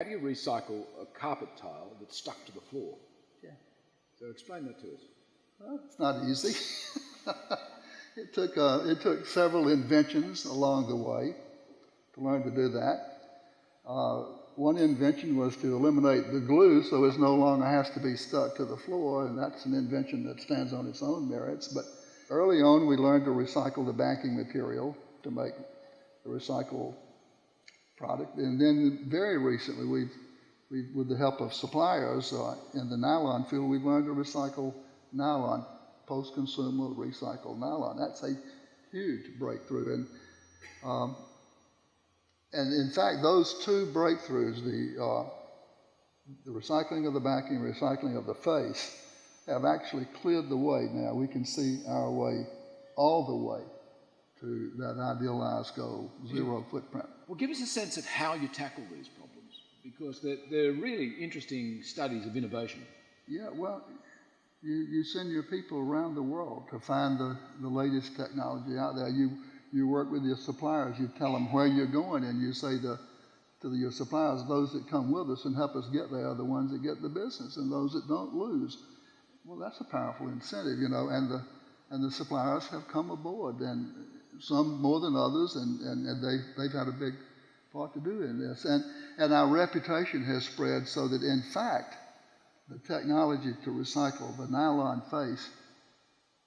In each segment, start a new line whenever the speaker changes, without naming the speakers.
How do you recycle a carpet tile that's stuck to the floor?
Yeah.
So explain that to us.
Well, it's not easy. It took several inventions along the way to learn to do that. One invention was to eliminate the glue so it no longer has to be stuck to the floor, and that's an invention that stands on its own merits. But early on, we learned to recycle the backing material to make the recycled product. And then very recently, we've with the help of suppliers in the nylon field, we've learned to recycle nylon, post-consumer recycled nylon. That's a huge breakthrough. And in fact, those two breakthroughs, the recycling of the backing, recycling of the face, have actually cleared the way now. We can see our way all the way to that idealized goal, zero footprint.
Well, give us a sense of how you tackle these problems, because they're really interesting studies of innovation.
Yeah, well, you send your people around the world to find the latest technology out there. You work with your suppliers, you tell them where you're going, and you say to your suppliers, those that come with us and help us get there are the ones that get the business, and those that don't lose. Well, that's a powerful incentive, and the suppliers have come aboard, and some more than others, and they've had a big part to do in this. And our reputation has spread so that, in fact, the technology to recycle the nylon face,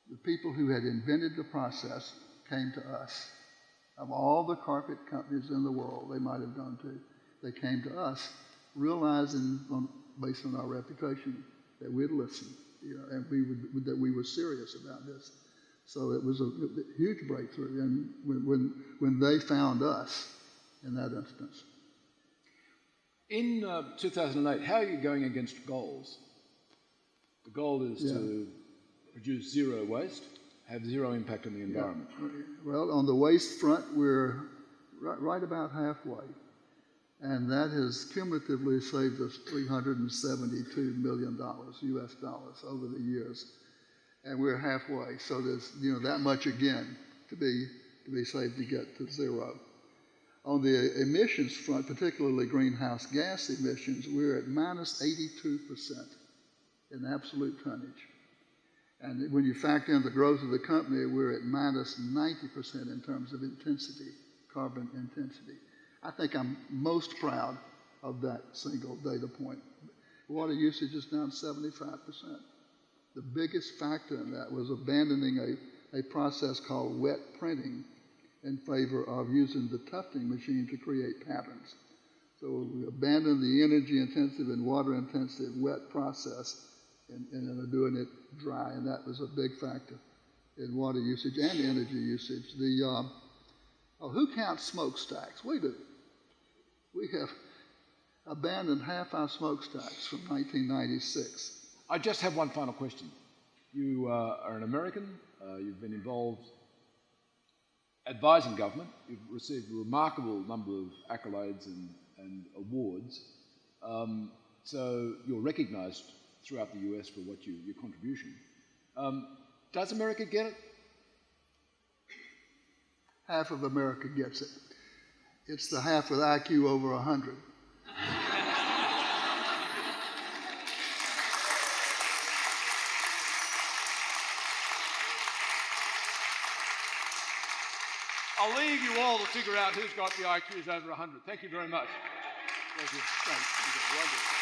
the people who had invented the process came to us. Of all the carpet companies in the world they might have gone to, they came to us, realizing, based on our reputation, that we'd listen, and that we were serious about this. So it was a huge breakthrough, and when they found us in that instance.
In 2008, how are you going against goals? The goal is to produce zero waste, have zero impact on the environment.
Yeah. Well, on the waste front, we're right about halfway. And that has cumulatively saved us $372 million US dollars over the years. And we're halfway. So there's that much again to be saved to get to zero. On the emissions front, particularly greenhouse gas emissions, we're at minus 82% in absolute tonnage. And when you factor in the growth of the company, we're at minus 90% in terms of intensity, carbon intensity. I think I'm most proud of that single data point. Water usage is down 75%. The biggest factor in that was abandoning a process called wet printing in favor of using the tufting machine to create patterns. So we abandoned the energy-intensive and water-intensive wet process and doing it dry, and that was a big factor in water usage and energy usage. Who counts smokestacks? We do. We have abandoned half our smokestacks from 1996.
I just have one final question. You are an American. You've been involved advising government. You've received a remarkable number of accolades and awards. So you're recognised throughout the US for your contribution. Does America get it?
Half of America gets it. It's the half with IQ over 100.
I'll leave you all to figure out who's got the IQs over 100. Thank you very much. Thank you. Thanks.